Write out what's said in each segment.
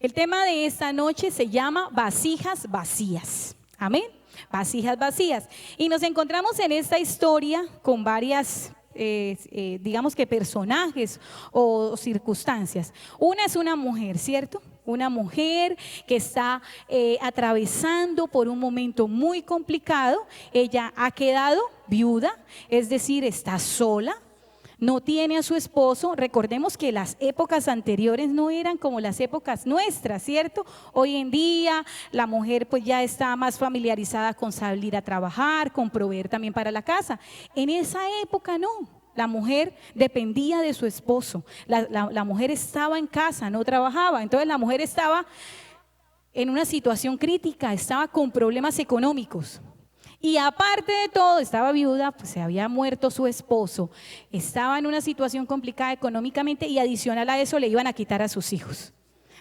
El tema de esta noche se llama vasijas vacías. Amén. Vasijas vacías. Y nos encontramos en esta historia con varias, digamos que personajes o circunstancias. Una es una mujer, ¿cierto? Una mujer que está atravesando por un momento muy complicado. Ella ha quedado viuda, es decir, está sola. No tiene a su esposo. Recordemos que las épocas anteriores no eran como las épocas nuestras, ¿cierto? Hoy en día la mujer pues ya está más familiarizada con salir a trabajar, con proveer también para la casa. En esa época no. La mujer dependía de su esposo. La mujer estaba en casa, no trabajaba. Entonces la mujer estaba en una situación crítica, estaba con problemas económicos. Y aparte de todo, estaba viuda, pues se había muerto su esposo, estaba en una situación complicada económicamente y adicional a eso le iban a quitar a sus hijos.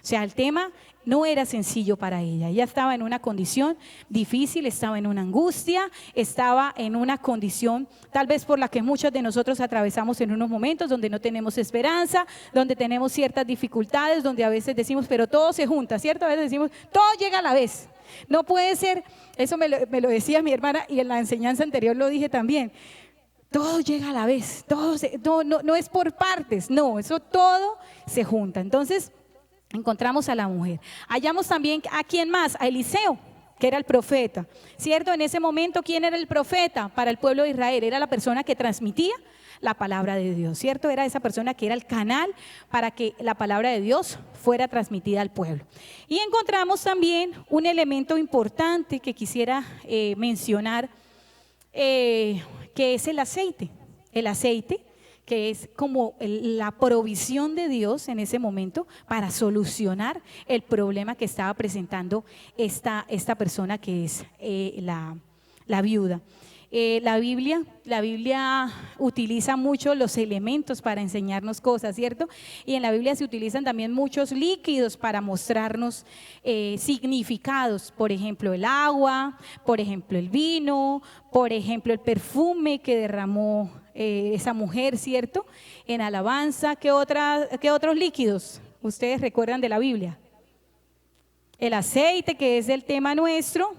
O sea, el tema no era sencillo para ella. Ella estaba en una condición difícil, estaba en una angustia, estaba en una condición tal vez por la que muchos de nosotros atravesamos en unos momentos donde no tenemos esperanza, donde tenemos ciertas dificultades, donde a veces decimos, pero todo se junta, ¿cierto? A veces decimos, todo llega a la vez. No puede ser, eso me lo decía mi hermana y en la enseñanza anterior lo dije también. Todo llega a la vez, no es por partes, no, eso todo se junta. Entonces encontramos a la mujer. Hallamos también a quién más, a Eliseo, que era el profeta, ¿cierto? En ese momento, ¿quién era el profeta para el pueblo de Israel? Era la persona que transmitía la palabra de Dios, ¿cierto? Era esa persona que era el canal para que la palabra de Dios fuera transmitida al pueblo. Y encontramos también un elemento importante que quisiera mencionar, que es el aceite. El aceite, que es como la provisión de Dios en ese momento para solucionar el problema que estaba presentando esta persona que es la viuda. La Biblia utiliza mucho los elementos para enseñarnos cosas, ¿cierto? Y en la Biblia se utilizan también muchos líquidos para mostrarnos significados. Por ejemplo, el agua, por ejemplo, el vino, por ejemplo, el perfume que derramó esa mujer, ¿cierto? En alabanza. ¿Qué otros líquidos ustedes recuerdan de la Biblia? El aceite, que es el tema nuestro.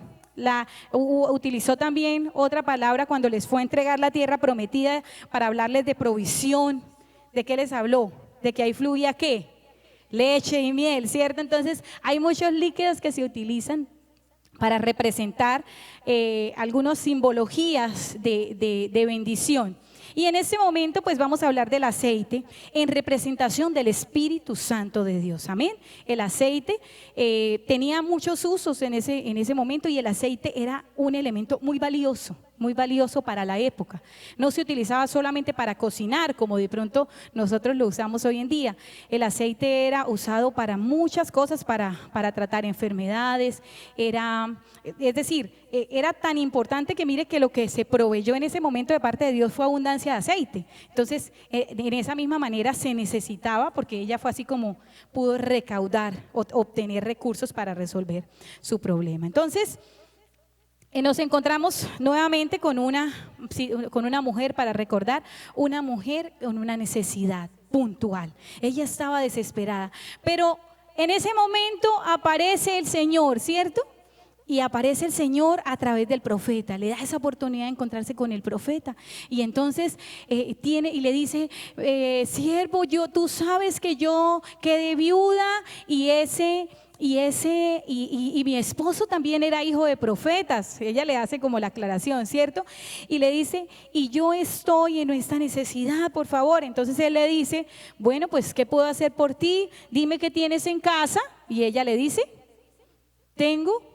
Utilizó también otra palabra cuando les fue a entregar la tierra prometida para hablarles de provisión. ¿De qué les habló? De que ahí fluía ¿qué? Leche y miel, ¿cierto? Entonces hay muchos líquidos que se utilizan para representar algunas simbologías de bendición. Y en este momento pues vamos a hablar del aceite en representación del Espíritu Santo de Dios, amén. El aceite tenía muchos usos en ese momento y el aceite era un elemento muy valioso para la época. No se utilizaba solamente para cocinar como de pronto nosotros lo usamos hoy en día. El aceite era usado para muchas cosas, para tratar enfermedades, es decir, era tan importante que mire que lo que se proveyó en ese momento de parte de Dios fue abundancia de aceite. Entonces, en esa misma manera se necesitaba, porque ella fue así como pudo recaudar, obtener recursos para resolver su problema. Entonces, nos encontramos nuevamente con una mujer, para recordar, una mujer con una necesidad puntual. Ella estaba desesperada, pero en ese momento aparece el Señor, ¿cierto? Y aparece el Señor a través del profeta, le da esa oportunidad de encontrarse con el profeta. Y entonces y le dice, siervo, tú sabes que yo quedé viuda y mi esposo también era hijo de profetas. Ella le hace como la aclaración, ¿cierto? Y le dice, y yo estoy en esta necesidad, por favor. Entonces él le dice, bueno, pues ¿qué puedo hacer por ti? Dime qué tienes en casa. Y ella le dice, tengo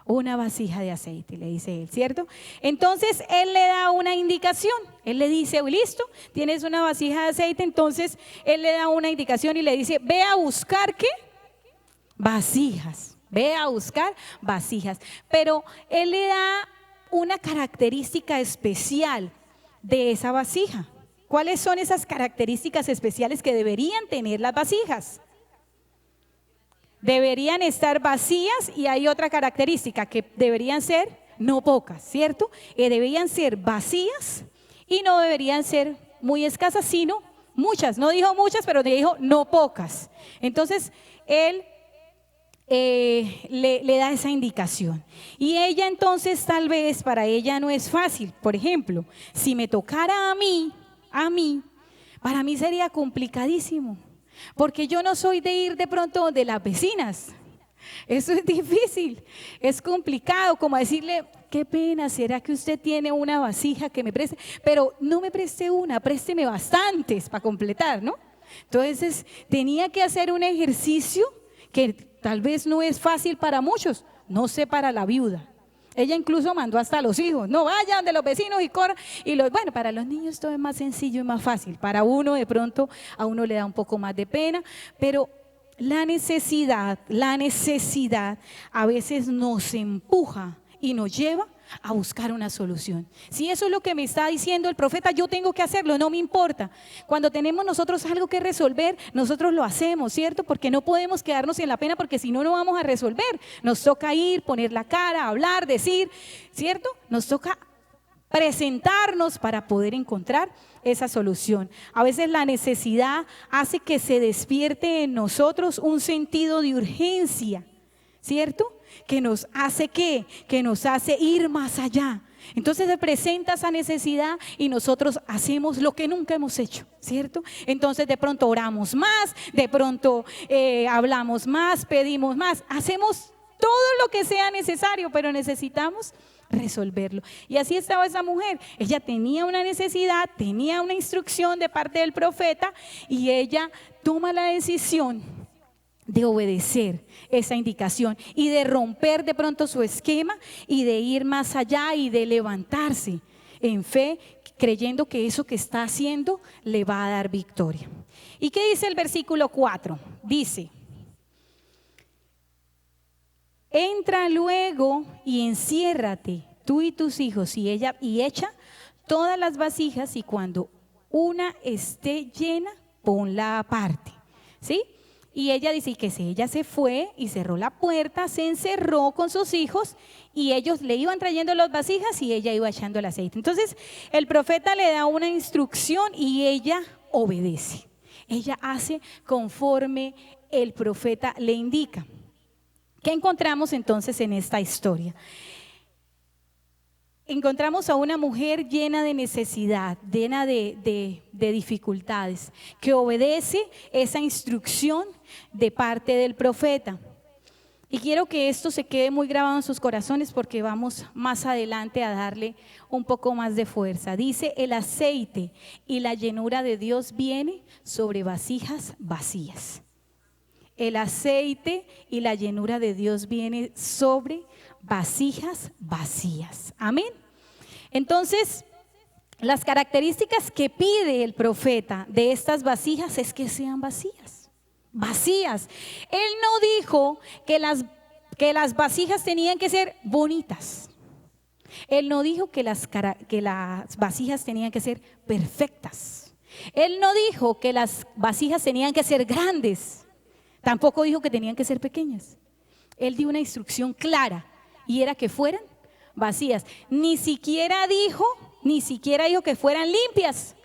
una vasija de aceite, le dice él, ¿cierto? Entonces él le da una indicación. Él le dice, listo, tienes una vasija de aceite. Entonces él le da una indicación y le dice, ve a buscar ¿qué? Vasijas, ve a buscar vasijas. Pero él le da una característica especial de esa vasija. ¿Cuáles son esas características especiales que deberían tener las vasijas? Deberían estar vacías y hay otra característica, que deberían ser no pocas, ¿cierto? Deberían ser vacías y no deberían ser muy escasas, sino muchas. No dijo muchas, pero dijo no pocas. Entonces, él le da esa indicación. Y ella entonces tal vez para ella no es fácil. Por ejemplo, si me tocara a mí, para mí sería complicadísimo, porque yo no soy de ir de pronto de las vecinas. Eso es difícil, es complicado, como decirle, qué pena, ¿será que usted tiene una vasija que me preste? Pero no me preste una, présteme bastantes para completar, ¿no? Entonces tenía que hacer un ejercicio que tal vez no es fácil para muchos, no sé para la viuda. Ella incluso mandó hasta a los hijos, no vayan de los vecinos y corran. Bueno, para los niños todo es más sencillo y más fácil. Para uno de pronto, a uno le da un poco más de pena, pero la necesidad a veces nos empuja y nos lleva a buscar una solución. Si eso es lo que me está diciendo el profeta, yo tengo que hacerlo, no me importa. Cuando tenemos nosotros algo que resolver, nosotros lo hacemos, ¿cierto? Porque no podemos quedarnos en la pena, porque si no, no vamos a resolver. Nos toca ir, poner la cara, hablar, decir, ¿cierto? Nos toca presentarnos para poder encontrar esa solución. A veces la necesidad hace que se despierte en nosotros un sentido de urgencia, ¿cierto? Que nos hace ¿qué? Que nos hace ir más allá. Entonces se presenta esa necesidad y nosotros hacemos lo que nunca hemos hecho, ¿cierto? Entonces de pronto oramos más, de pronto hablamos más, pedimos más, hacemos todo lo que sea necesario, pero necesitamos resolverlo. Y así estaba esa mujer. Ella tenía una necesidad, tenía una instrucción de parte del profeta y ella toma la decisión de obedecer esa indicación y de romper de pronto su esquema y de ir más allá y de levantarse en fe, creyendo que eso que está haciendo le va a dar victoria. ¿Y qué dice el versículo 4? Dice: entra luego y enciérrate, tú y tus hijos, y echa todas las vasijas, y cuando una esté llena, ponla aparte. ¿Sí? Y ella dice que ella se fue y cerró la puerta, se encerró con sus hijos y ellos le iban trayendo las vasijas y ella iba echando el aceite. Entonces el profeta le da una instrucción y ella obedece. Ella hace conforme el profeta le indica. ¿Qué encontramos entonces en esta historia? Encontramos a una mujer llena de necesidad, llena de dificultades, que obedece esa instrucción de parte del profeta. Y quiero que esto se quede muy grabado en sus corazones porque vamos más adelante a darle un poco más de fuerza. Dice: el aceite y la llenura de Dios viene sobre vasijas vacías. El aceite y la llenura de Dios viene sobre vasijas vacías. Amén. Entonces, las características que pide el profeta de estas vasijas es que sean vacías. Vacías. Él no dijo que las vasijas tenían que ser bonitas. Él no dijo que las vasijas tenían que ser perfectas. Él no dijo que las vasijas tenían que ser grandes. Tampoco dijo que tenían que ser pequeñas. Él dio una instrucción clara y era que fueran vacías. Ni siquiera dijo que fueran limpias.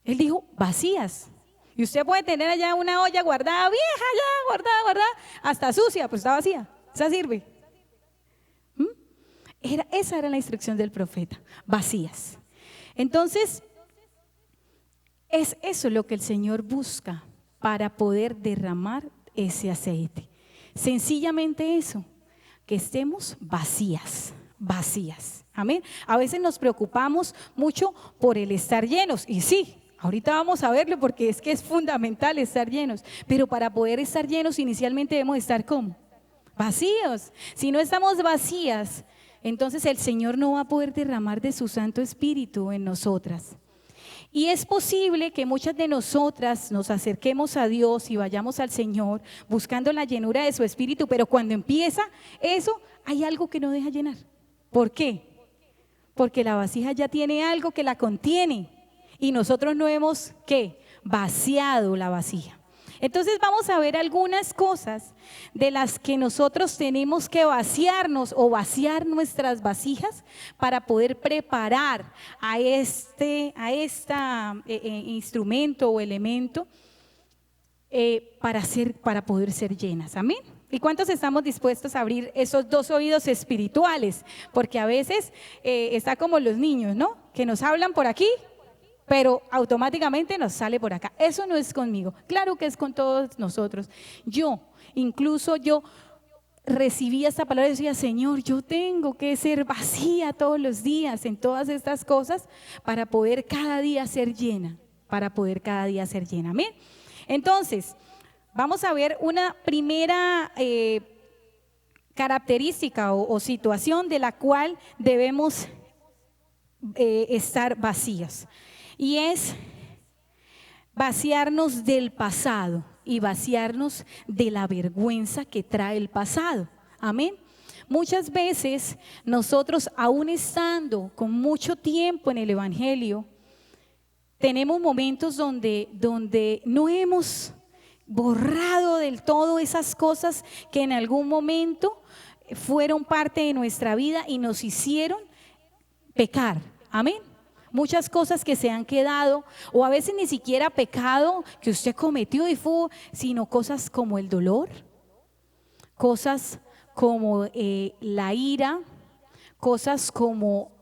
Él dijo vacías. Y usted puede tener allá una olla guardada, vieja ya, guardada, hasta sucia, pues está vacía. Esa sirve. Esa era la instrucción del profeta, vacías. Entonces, es eso lo que el Señor busca para poder derramar ese aceite. Sencillamente eso, que estemos vacías. Amén. A veces nos preocupamos mucho por el estar llenos, y sí, ahorita vamos a verlo porque es que es fundamental estar llenos, pero para poder estar llenos inicialmente debemos estar ¿cómo? Vacíos. Si no estamos vacías, entonces el Señor no va a poder derramar de su Santo Espíritu en nosotras. Y es posible que muchas de nosotras nos acerquemos a Dios y vayamos al Señor buscando la llenura de su Espíritu, pero cuando empieza eso, hay algo que no deja llenar. ¿Por qué? Porque la vasija ya tiene algo que la contiene y nosotros no hemos, ¿qué? Vaciado la vasija. Entonces vamos a ver algunas cosas de las que nosotros tenemos que vaciarnos o vaciar nuestras vasijas para poder preparar a este instrumento o elemento para poder ser llenas. Amén. ¿Y cuántos estamos dispuestos a abrir esos dos oídos espirituales? Porque a veces está como los niños, ¿no? Que nos hablan por aquí, pero automáticamente nos sale por acá. Eso no es conmigo. Claro que es con todos nosotros. Incluso yo recibía esta palabra y decía, Señor, yo tengo que ser vacía todos los días en todas estas cosas para poder cada día ser llena, Amén. Entonces, vamos a ver una primera característica o situación de la cual debemos estar vacías. Y es vaciarnos del pasado y vaciarnos de la vergüenza que trae el pasado. Amén. Muchas veces nosotros, aún estando con mucho tiempo en el Evangelio, tenemos momentos donde no hemos borrado del todo esas cosas que en algún momento fueron parte de nuestra vida y nos hicieron pecar. Amén. Muchas cosas que se han quedado, o a veces ni siquiera pecado que usted cometió sino cosas como el dolor, cosas como la ira, cosas como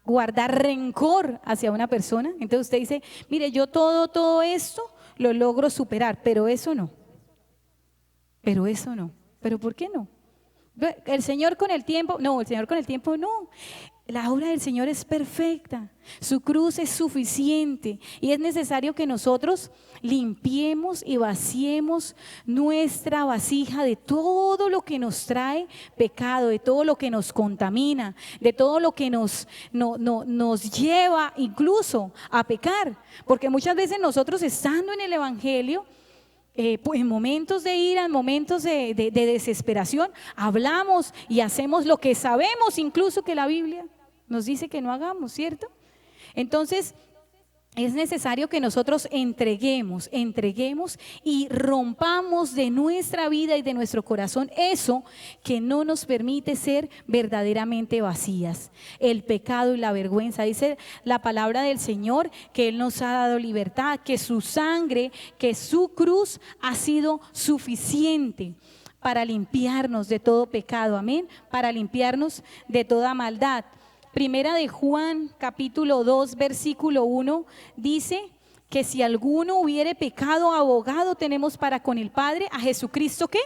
guardar rencor hacia una persona. Entonces usted dice, mire, yo todo esto lo logro superar, pero eso no. ¿Pero por qué no? El Señor con el tiempo no. La obra del Señor es perfecta, su cruz es suficiente y es necesario que nosotros limpiemos y vaciemos nuestra vasija de todo lo que nos trae pecado, de todo lo que nos contamina, de todo lo que nos lleva incluso a pecar, porque muchas veces nosotros estando en el Evangelio, en momentos de ira, en momentos de desesperación, hablamos y hacemos lo que sabemos incluso que la Biblia nos dice que no hagamos, ¿cierto? Entonces, es necesario que nosotros entreguemos y rompamos de nuestra vida y de nuestro corazón eso que no nos permite ser verdaderamente vacías. El pecado y la vergüenza. Dice la palabra del Señor que Él nos ha dado libertad, que su sangre, que su cruz ha sido suficiente para limpiarnos de todo pecado, amén, para limpiarnos de toda maldad. Primera de Juan, capítulo 2, versículo 1, dice que si alguno hubiere pecado, abogado tenemos para con el Padre, a Jesucristo, ¿qué?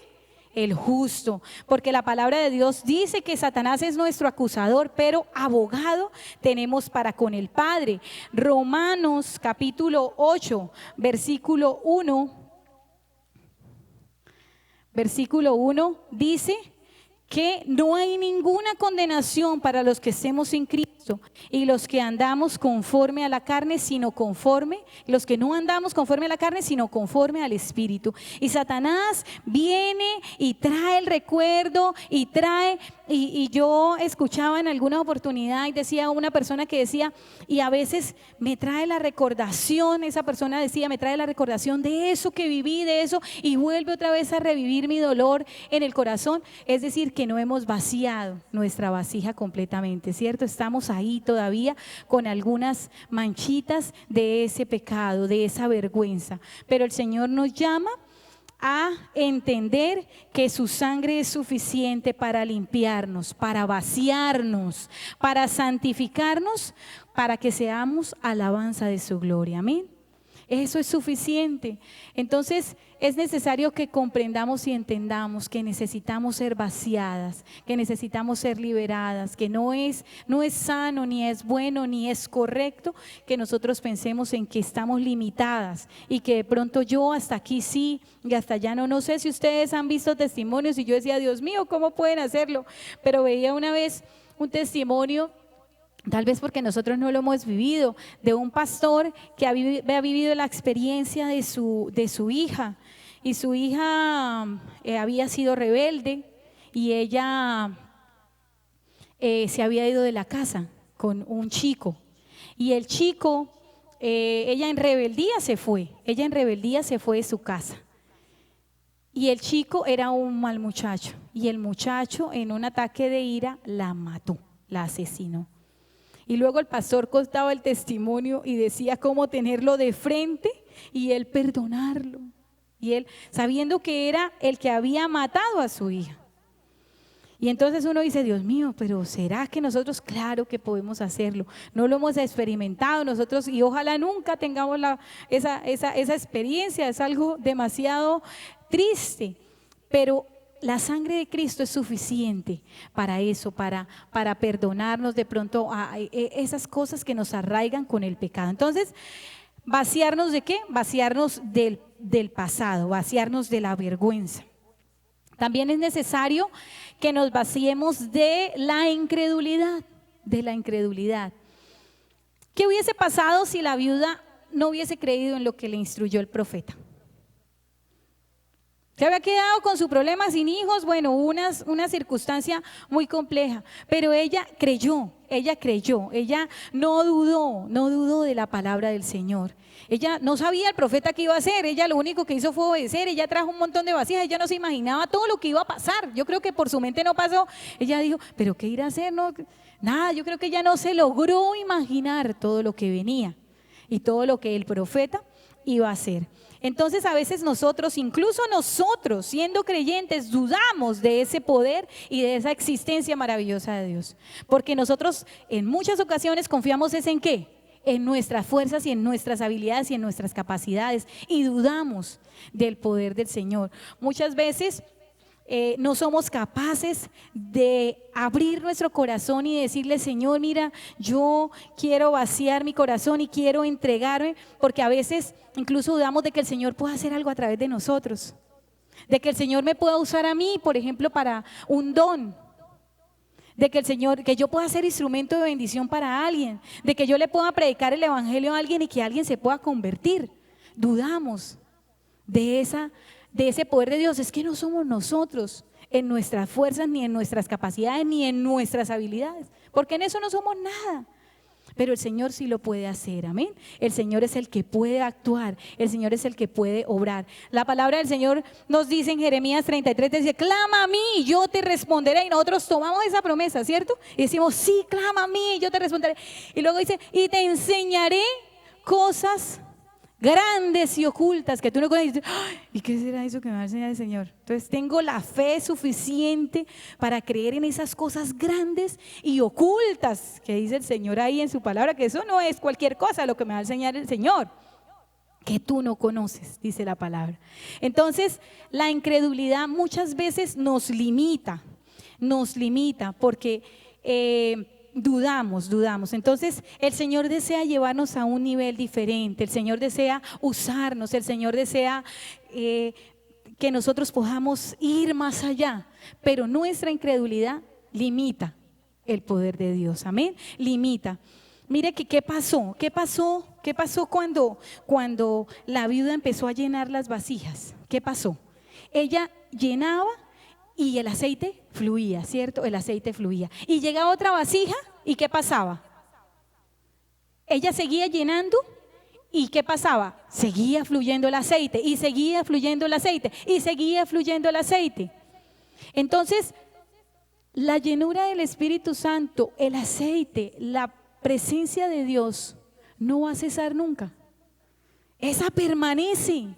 El justo, porque la palabra de Dios dice que Satanás es nuestro acusador, pero abogado tenemos para con el Padre. Romanos, capítulo 8, versículo 1 dice que no hay ninguna condenación para los que estemos en Cristo y los que andamos conforme a la carne, los que no andamos conforme a la carne, sino conforme al Espíritu. Y Satanás viene y trae el recuerdo y yo escuchaba en alguna oportunidad y decía una persona que decía, y a veces me trae la recordación, esa persona decía, me trae la recordación de eso que viví, de eso, y vuelve otra vez a revivir mi dolor en el corazón. Es decir, que no hemos vaciado nuestra vasija completamente, ¿cierto? Estamos ahí todavía con algunas manchitas de ese pecado, de esa vergüenza, pero el Señor nos llama a entender que su sangre es suficiente para limpiarnos, para vaciarnos, para santificarnos, para que seamos alabanza de su gloria. Amén. Eso es suficiente. Entonces es necesario que comprendamos y entendamos que necesitamos ser vaciadas, que necesitamos ser liberadas, que no es sano, ni es bueno, ni es correcto que nosotros pensemos en que estamos limitadas y que de pronto yo hasta aquí sí y hasta allá no. No sé si ustedes han visto testimonios y yo decía, Dios mío, ¿cómo pueden hacerlo? Pero veía una vez un testimonio, tal vez porque nosotros no lo hemos vivido, de un pastor que había vivido la experiencia de su hija, y su hija había sido rebelde y ella se había ido de la casa con un chico, y el chico, ella en rebeldía se fue de su casa, y el chico era un mal muchacho, y el muchacho en un ataque de ira la mató, la asesinó. Y luego el pastor contaba el testimonio y decía cómo tenerlo de frente y él perdonarlo. Y él sabiendo que era el que había matado a su hija. Y entonces uno dice, Dios mío, pero ¿será que nosotros? Claro que podemos hacerlo. No lo hemos experimentado nosotros y ojalá nunca tengamos esa experiencia. Es algo demasiado triste, pero la sangre de Cristo es suficiente para eso, para perdonarnos de pronto a esas cosas que nos arraigan con el pecado. Entonces, ¿vaciarnos de qué? Vaciarnos del pasado, vaciarnos de la vergüenza. También es necesario que nos vaciemos de la incredulidad, ¿Qué hubiese pasado si la viuda no hubiese creído en lo que le instruyó el profeta? Se había quedado con su problema sin hijos, bueno, una circunstancia muy compleja, pero ella creyó, ella no dudó de la palabra del Señor. Ella no sabía el profeta qué iba a hacer, ella lo único que hizo fue obedecer, ella trajo un montón de vasijas, ella no se imaginaba todo lo que iba a pasar. Yo creo que por su mente no pasó, ella dijo, pero ¿qué irá a hacer? No, nada, yo creo que ella no se logró imaginar todo lo que venía y todo lo que el profeta iba a hacer. Entonces a veces nosotros, incluso nosotros siendo creyentes, dudamos de ese poder y de esa existencia maravillosa de Dios. Porque nosotros en muchas ocasiones confiamos ¿en qué? En nuestras fuerzas y en nuestras habilidades y en nuestras capacidades y dudamos del poder del Señor. Muchas veces no somos capaces de abrir nuestro corazón y decirle, Señor, mira, yo quiero vaciar mi corazón y quiero entregarme, porque a veces incluso dudamos de que el Señor pueda hacer algo a través de nosotros, de que el Señor me pueda usar a mí, por ejemplo, para un don, de que que yo pueda ser instrumento de bendición para alguien, de que yo le pueda predicar el evangelio a alguien y que alguien se pueda convertir. Dudamos de ese poder de Dios. Es que no somos nosotros en nuestras fuerzas, ni en nuestras capacidades, ni en nuestras habilidades, porque en eso no somos nada. Pero el Señor sí lo puede hacer, amén. El Señor es el que puede actuar, el Señor es el que puede obrar. La palabra del Señor nos dice en Jeremías 33, dice, clama a mí, yo te responderé. Y nosotros tomamos esa promesa, ¿cierto? Y decimos, sí, clama a mí, yo te responderé. Y luego dice, y te enseñaré cosas grandes y ocultas que tú no conoces. ¿Y qué será eso que me va a enseñar el Señor? Entonces tengo la fe suficiente para creer en esas cosas grandes y ocultas que dice el Señor ahí en su palabra, que eso no es cualquier cosa lo que me va a enseñar el Señor, que tú no conoces, dice la palabra. Entonces la incredulidad muchas veces nos limita porque dudamos. Entonces el Señor desea llevarnos a un nivel diferente, el Señor desea usarnos, el Señor desea que nosotros podamos ir más allá, pero nuestra incredulidad limita el poder de Dios, amén, limita. Mire que ¿qué pasó cuando la viuda empezó a llenar las vasijas? ¿Qué pasó? Ella llenaba y el aceite fluía, ¿cierto? El aceite fluía. Y llegaba otra vasija, ¿y qué pasaba? Ella seguía llenando, ¿y qué pasaba? Seguía fluyendo el aceite, y seguía fluyendo el aceite, y seguía fluyendo el aceite. Entonces, la llenura del Espíritu Santo, el aceite, la presencia de Dios, no va a cesar nunca. Esa permanece.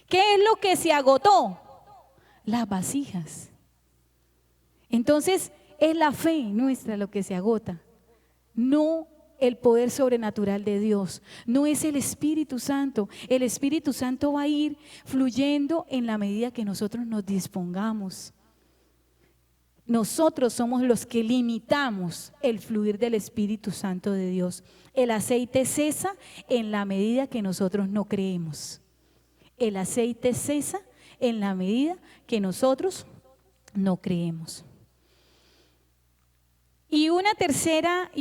¿Qué es lo que se agotó? Las vasijas. Entonces es la fe nuestra lo que se agota, no el poder sobrenatural de Dios, no es el Espíritu Santo. El Espíritu Santo va a ir fluyendo en la medida que nosotros nos dispongamos. Nosotros somos los que limitamos el fluir del Espíritu Santo de Dios. El aceite cesa en la medida que nosotros no creemos. El aceite cesa en la medida que nosotros no creemos. Y una tercera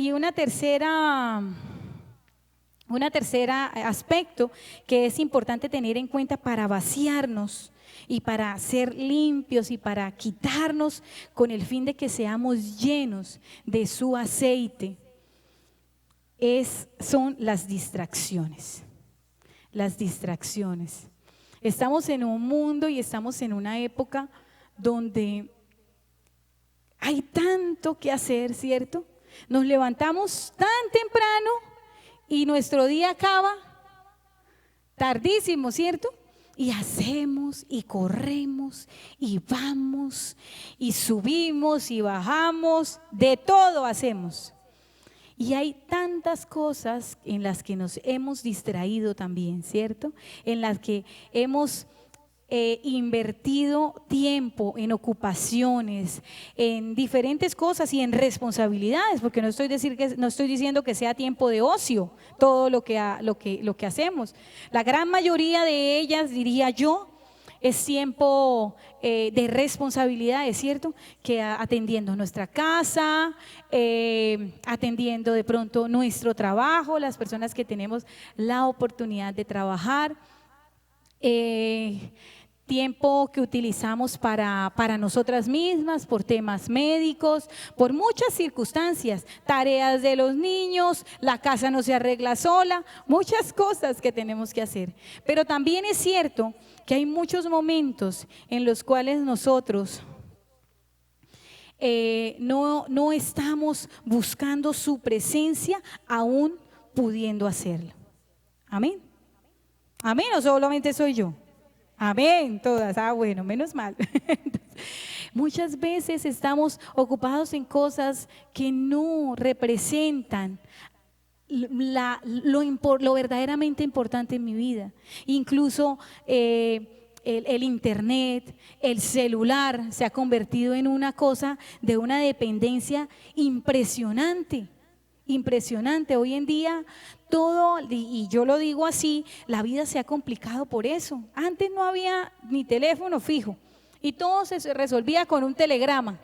aspecto que es importante tener en cuenta para vaciarnos y para ser limpios y para quitarnos con el fin de que seamos llenos de su aceite son las distracciones. Las distracciones. Estamos en un mundo y estamos en una época donde hay tanto que hacer, ¿cierto? Nos levantamos tan temprano y nuestro día acaba Tardísimo, ¿cierto? Y hacemos y corremos y vamos y subimos y bajamos, de todo hacemos. Y hay tantas cosas en las que nos hemos distraído también, ¿cierto? En las que hemos invertido tiempo en ocupaciones, en diferentes cosas y en responsabilidades, porque no estoy diciendo que sea tiempo de ocio todo lo que hacemos. La gran mayoría de ellas, diría yo, es tiempo de responsabilidades, ¿cierto? Que atendiendo nuestra casa, atendiendo de pronto nuestro trabajo, las personas que tenemos la oportunidad de trabajar, tiempo que utilizamos para nosotras mismas, por temas médicos, por muchas circunstancias, tareas de los niños, la casa no se arregla sola, muchas cosas que tenemos que hacer. Pero también es cierto que hay muchos momentos en los cuales nosotros no estamos buscando su presencia aún pudiendo hacerlo. Amén. Amén, o solamente soy yo. Amén, todas. Bueno, menos mal. Muchas veces estamos ocupados en cosas que no representan lo verdaderamente importante en mi vida. Incluso el internet, el celular se ha convertido en una cosa de una dependencia impresionante. Impresionante. Hoy en día todo, y yo lo digo así, la vida se ha complicado por eso. Antes no había ni teléfono fijo y todo se resolvía con un telegrama.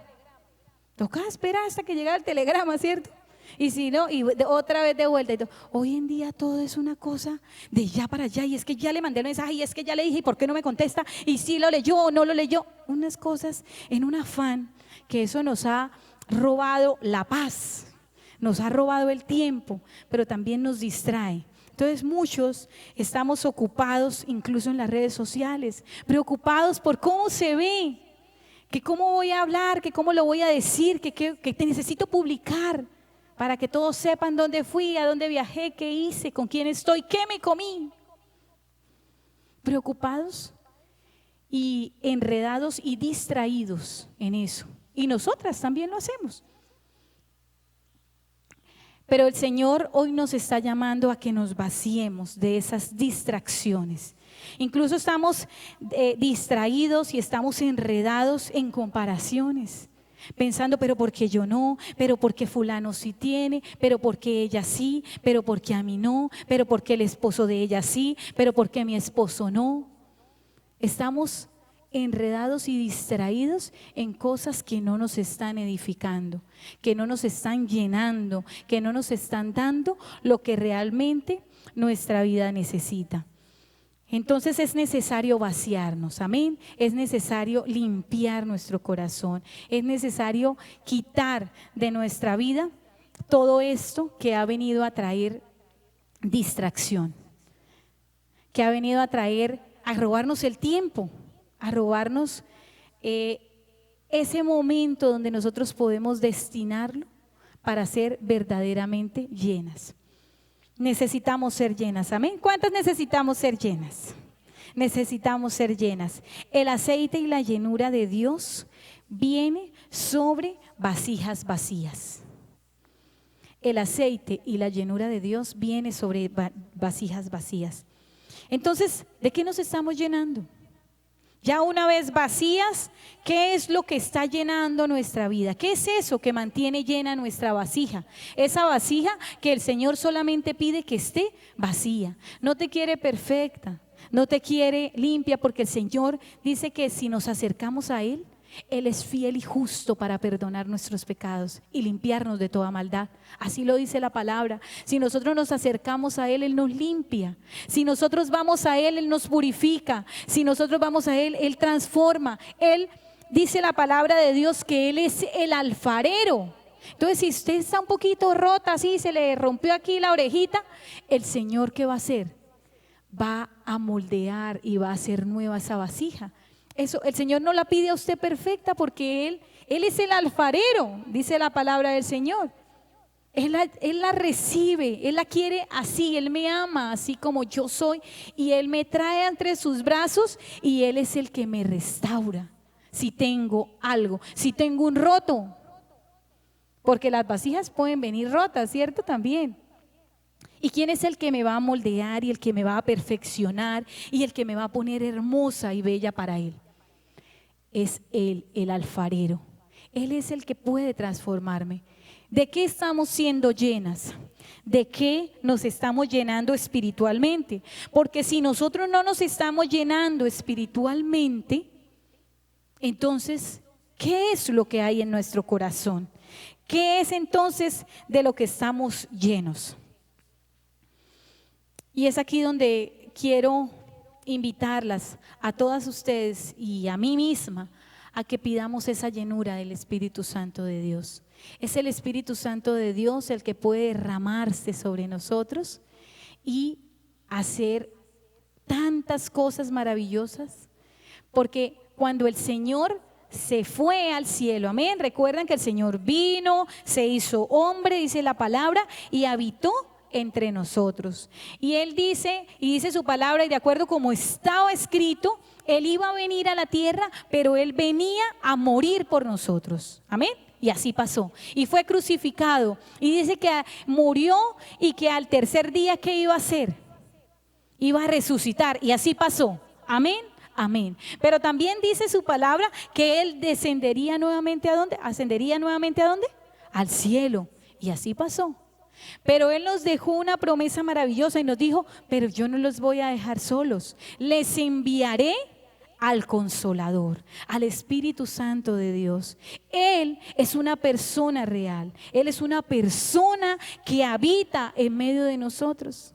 Tocaba esperar hasta que llegara el telegrama, ¿cierto? Y si no, y otra vez de vuelta. Hoy en día todo es una cosa de ya para allá, y es que ya le mandé el mensaje, y es que ya le dije, ¿y por qué no me contesta? Y si lo leyó o no lo leyó. Unas cosas en un afán que eso nos ha robado la paz. Nos ha robado el tiempo, pero también nos distrae. Entonces muchos estamos ocupados incluso en las redes sociales, preocupados por cómo se ve, que cómo voy a hablar, que cómo lo voy a decir, que te necesito publicar para que todos sepan dónde fui, a dónde viajé, qué hice, con quién estoy, qué me comí. Preocupados y enredados y distraídos en eso. Y nosotras también lo hacemos. Pero el Señor hoy nos está llamando a que nos vaciemos de esas distracciones. Incluso estamos distraídos y estamos enredados en comparaciones, pensando, pero ¿por qué yo no? Pero ¿por qué fulano sí tiene? Pero ¿por qué ella sí? Pero ¿por qué a mí no? Pero ¿por qué el esposo de ella sí? Pero ¿por qué mi esposo no? Estamos enredados y distraídos en cosas que no nos están edificando, que no nos están llenando, que no nos están dando lo que realmente nuestra vida necesita. Entonces es necesario vaciarnos, amén. Es necesario limpiar nuestro corazón, es necesario quitar de nuestra vida todo esto que ha venido a traer distracción, que ha venido a robarnos el tiempo, a robarnos ese momento donde nosotros podemos destinarlo para ser verdaderamente llenas. Necesitamos ser llenas, amén. ¿Cuántas necesitamos ser llenas? Necesitamos ser llenas. El aceite y la llenura de Dios viene sobre vasijas vacías. El aceite y la llenura de Dios viene sobre vasijas vacías. Entonces, ¿de qué nos estamos llenando? Ya una vez vacías, ¿qué es lo que está llenando nuestra vida? ¿Qué es eso que mantiene llena nuestra vasija? Esa vasija que el Señor solamente pide que esté vacía. No te quiere perfecta, no te quiere limpia, porque el Señor dice que si nos acercamos a Él, Él es fiel y justo para perdonar nuestros pecados y limpiarnos de toda maldad. Así lo dice la palabra. Si nosotros nos acercamos a Él, Él nos limpia. Si nosotros vamos a Él, Él nos purifica. Si nosotros vamos a Él, Él transforma. Él dice la palabra de Dios que Él es el alfarero. Entonces, si usted está un poquito rota, así se le rompió aquí la orejita, el Señor, ¿qué va a hacer? Va a moldear y va a hacer nueva esa vasija. Eso, el Señor no la pide a usted perfecta, porque Él es el alfarero, dice la palabra del Señor. Él la recibe, Él la quiere así, Él me ama así como yo soy y Él me trae entre sus brazos y Él es el que me restaura. Si tengo algo, si tengo un roto, porque las vasijas pueden venir rotas, ¿cierto? También. ¿Y quién es el que me va a moldear y el que me va a perfeccionar y el que me va a poner hermosa y bella para Él? Es Él, el alfarero. Él es el que puede transformarme. ¿De qué estamos siendo llenas? ¿De qué nos estamos llenando espiritualmente? Porque si nosotros no nos estamos llenando espiritualmente, entonces, ¿qué es lo que hay en nuestro corazón? ¿Qué es entonces de lo que estamos llenos? Y es aquí donde quiero invitarlas a todas ustedes y a mí misma a que pidamos esa llenura del Espíritu Santo de Dios. Es el Espíritu Santo de Dios el que puede derramarse sobre nosotros y hacer tantas cosas maravillosas, porque cuando el Señor se fue al cielo, amén, recuerdan que el Señor vino, se hizo hombre, dice la palabra, y habitó entre nosotros. Y Él dice, y dice su palabra, y de acuerdo como estaba escrito, Él iba a venir a la tierra, pero Él venía a morir por nosotros, amén. Y así pasó, y fue crucificado, y dice que murió y que al tercer día, ¿qué iba a hacer? Iba a resucitar, y así pasó, amén. Amén. Pero también dice su palabra que Él descendería nuevamente ¿a dónde? ¿Ascendería nuevamente a dónde? Al cielo. Y así pasó. Pero Él nos dejó una promesa maravillosa y nos dijo, pero yo no los voy a dejar solos. Les enviaré al Consolador, al Espíritu Santo de Dios. Él es una persona real. Él es una persona que habita en medio de nosotros.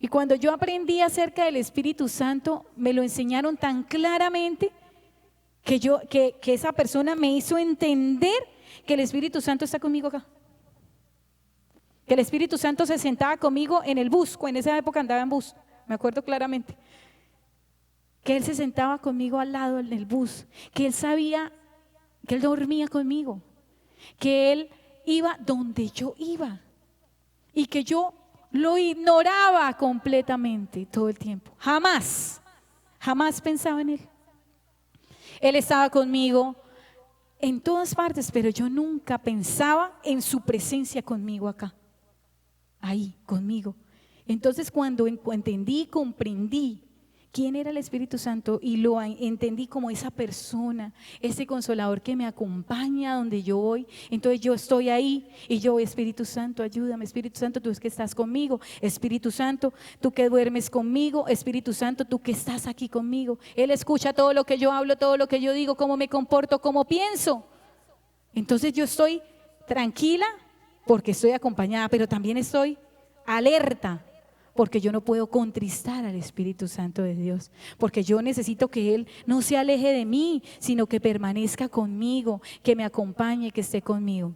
Y cuando yo aprendí acerca del Espíritu Santo, me lo enseñaron tan claramente que esa persona me hizo entender que el Espíritu Santo está conmigo acá. Que el Espíritu Santo se sentaba conmigo en el bus, en esa época andaba en bus, me acuerdo claramente. Que Él se sentaba conmigo al lado en el bus, que Él sabía, que Él dormía conmigo, que Él iba donde yo iba y que yo lo ignoraba completamente todo el tiempo. Jamás pensaba en Él. Él estaba conmigo en todas partes, pero yo nunca pensaba en su presencia conmigo acá, ahí, conmigo. Entonces cuando entendí, comprendí quién era el Espíritu Santo y lo entendí como esa persona, ese consolador que me acompaña donde yo voy, entonces yo estoy ahí y yo voy, Espíritu Santo, ayúdame, Espíritu Santo, tú es que estás conmigo, Espíritu Santo, tú que duermes conmigo, Espíritu Santo, tú que estás aquí conmigo. Él escucha todo lo que yo hablo, todo lo que yo digo, cómo me comporto, cómo pienso. Entonces yo estoy tranquila porque estoy acompañada, pero también estoy alerta, porque yo no puedo contristar al Espíritu Santo de Dios, porque yo necesito que Él no se aleje de mí, sino que permanezca conmigo, que me acompañe, que esté conmigo.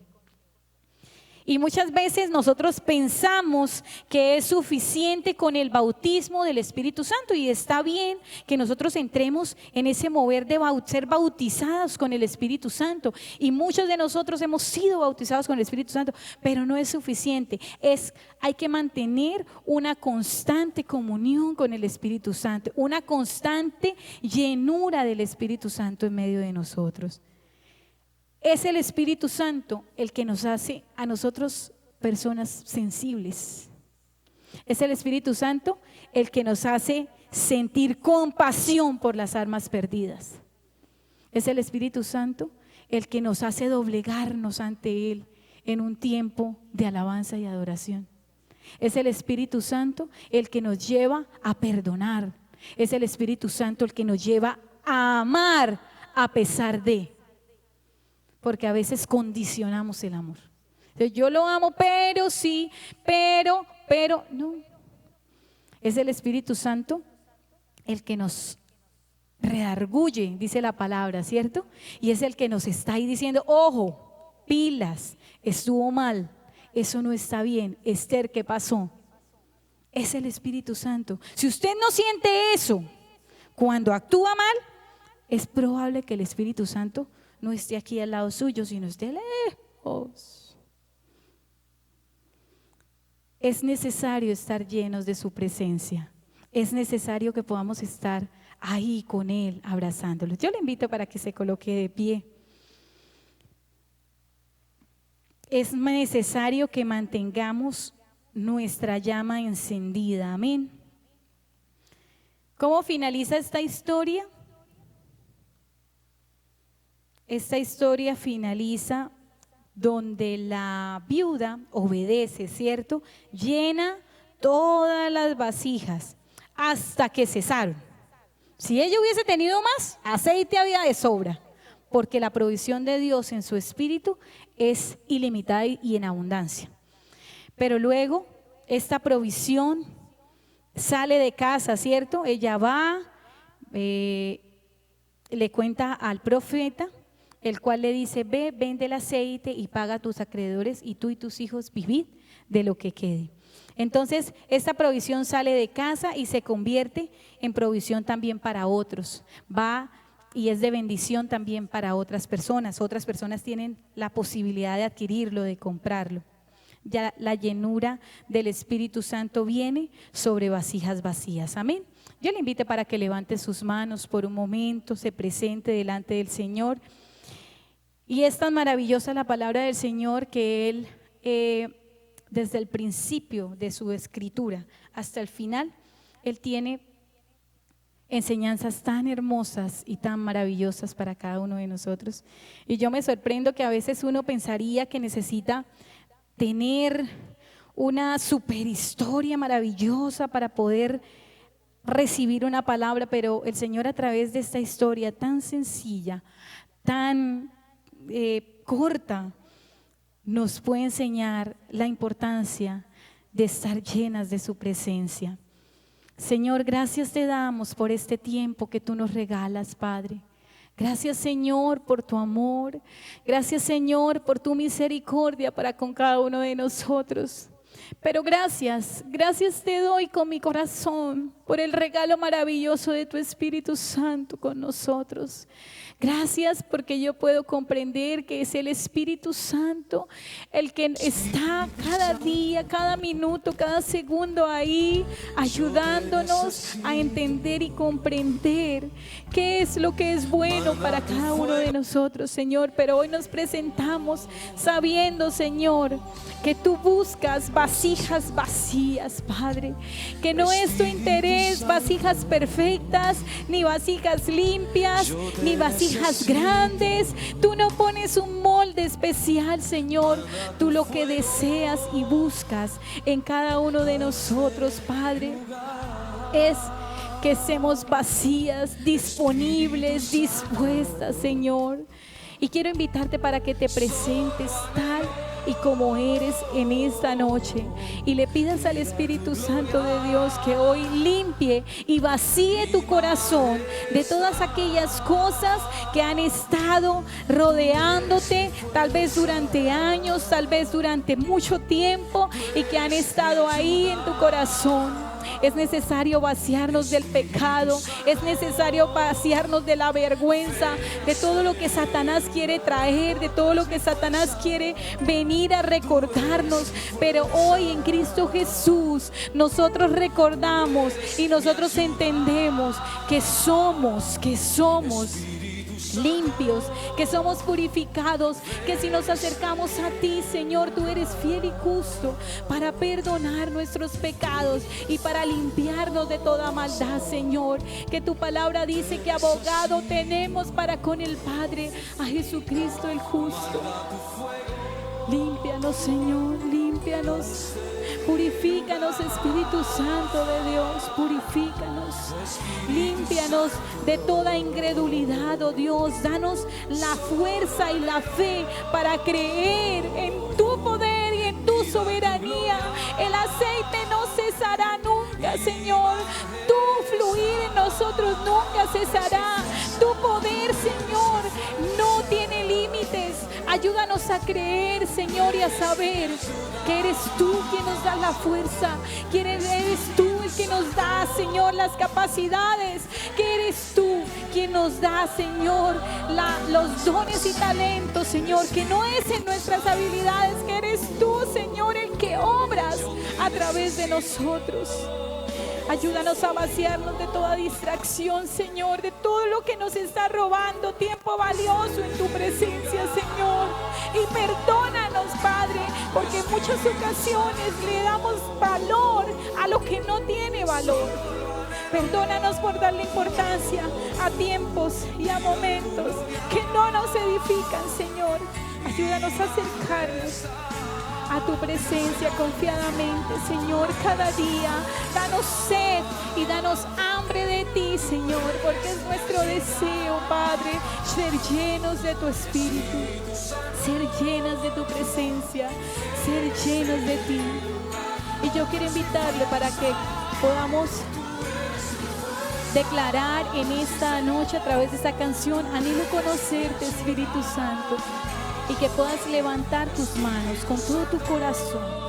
Y muchas veces nosotros pensamos que es suficiente con el bautismo del Espíritu Santo, y está bien que nosotros entremos en ese mover de ser bautizados con el Espíritu Santo, y muchos de nosotros hemos sido bautizados con el Espíritu Santo, pero no es suficiente. Hay que mantener una constante comunión con el Espíritu Santo, una constante llenura del Espíritu Santo en medio de nosotros. Es el Espíritu Santo el que nos hace a nosotros personas sensibles. Es el Espíritu Santo el que nos hace sentir compasión por las almas perdidas. Es el Espíritu Santo el que nos hace doblegarnos ante Él en un tiempo de alabanza y adoración. Es el Espíritu Santo el que nos lleva a perdonar. Es el Espíritu Santo el que nos lleva a amar a pesar de. Porque a veces condicionamos el amor. Entonces, yo lo amo, pero sí, pero no. Es el Espíritu Santo el que nos redarguye, dice la palabra, ¿cierto? Y es el que nos está ahí diciendo, ojo, pilas, estuvo mal, eso no está bien. Esther, ¿qué pasó? Es el Espíritu Santo. Si usted no siente eso cuando actúa mal, es probable que el Espíritu Santo no esté aquí al lado suyo, sino esté lejos. Es necesario estar llenos de su presencia. Es necesario que podamos estar ahí con Él, abrazándolo. Yo le invito para que se coloque de pie. Es necesario que mantengamos nuestra llama encendida. Amén. ¿Cómo finaliza esta historia? Esta historia finaliza donde la viuda obedece, ¿cierto? Llena todas las vasijas hasta que cesaron. Si ella hubiese tenido más, aceite había de sobra, porque la provisión de Dios en su espíritu es ilimitada y en abundancia. Pero luego esta provisión sale de casa, ¿cierto? Ella va, le cuenta al profeta, el cual le dice: ve, vende el aceite y paga a tus acreedores, y tú y tus hijos vivid de lo que quede. Entonces esta provisión sale de casa y se convierte en provisión también para otros. Va y es de bendición también para otras personas. Otras personas tienen la posibilidad de adquirirlo, de comprarlo. Ya la llenura del Espíritu Santo viene sobre vasijas vacías. Amén. Yo le invito para que levante sus manos por un momento, se presente delante del Señor. Y es tan maravillosa la palabra del Señor que Él, desde el principio de su escritura hasta el final, Él tiene enseñanzas tan hermosas y tan maravillosas para cada uno de nosotros. Y yo me sorprendo que a veces uno pensaría que necesita tener una superhistoria maravillosa para poder recibir una palabra, pero el Señor, a través de esta historia tan sencilla, tan corta, nos puede enseñar la importancia de estar llenas de su presencia. Señor, gracias te damos por este tiempo que tú nos regalas, Padre. Gracias, Señor, por tu amor. Gracias, Señor, por tu misericordia para con cada uno de nosotros. Pero gracias te doy con mi corazón por el regalo maravilloso de tu Espíritu Santo con nosotros. Gracias porque yo puedo comprender que es el Espíritu Santo el que está cada día, cada minuto, cada segundo ahí, ayudándonos a entender y comprender qué es lo que es bueno para cada uno de nosotros, Señor. Pero hoy nos presentamos sabiendo, Señor, que tú buscas vasijas vacías, Padre, que no es tu interés vasijas perfectas, ni vasijas limpias, ni vasijas grandes. Tú no pones un molde especial, Señor. Tú lo que deseas y buscas en cada uno de nosotros, Padre, es que estemos vacías, disponibles, dispuestas, Señor. Y quiero invitarte para que te presentes tal y como eres en esta noche, y le pidas al Espíritu Santo de Dios que hoy limpie y vacíe tu corazón de todas aquellas cosas que han estado rodeándote, tal vez durante años, tal vez durante mucho tiempo, y que han estado ahí en tu corazón. Es necesario vaciarnos del pecado, es necesario vaciarnos de la vergüenza, de todo lo que Satanás quiere traer, de todo lo que Satanás quiere venir a recordarnos. Pero hoy en Cristo Jesús nosotros recordamos y nosotros entendemos que somos limpios, que somos purificados, que si nos acercamos a ti, Señor, tú eres fiel y justo para perdonar nuestros pecados y para limpiarnos de toda maldad, Señor. Que tu palabra dice que abogado tenemos para con el Padre, a Jesucristo el justo. Límpianos, Señor, límpianos. Purifícanos, Espíritu Santo de Dios, purifícanos. Límpianos de toda incredulidad, oh Dios. Danos la fuerza y la fe para creer en tu poder y en tu soberanía. El aceite no cesará nunca, Señor. Tu fluir en nosotros nunca cesará. Tu poder, Señor, no tiene límites. Ayúdanos a creer, Señor, y a saber que eres tú quien nos da la fuerza, que eres tú el que nos da, Señor, las capacidades, que eres tú quien nos da, Señor, los dones y talentos, Señor, que no es en nuestras habilidades, que eres tú, Señor, el que obras a través de nosotros. Ayúdanos a vaciarnos de toda distracción, Señor, de todo lo que nos está robando tiempo valioso en tu presencia, Señor. Y perdónanos, Padre, porque en muchas ocasiones le damos valor a lo que no tiene valor. Perdónanos por darle importancia a tiempos y a momentos que no nos edifican, Señor. Ayúdanos a acercarnos a tu presencia confiadamente, Señor, cada día. Danos sed y danos hambre de ti, Señor, porque es nuestro deseo, Padre, ser llenos de tu Espíritu, ser llenas de tu presencia, ser llenos de ti. Y yo quiero invitarle para que podamos declarar en esta noche a través de esta canción: anhelo conocerte, Espíritu Santo. Y que puedas levantar tus manos con todo tu corazón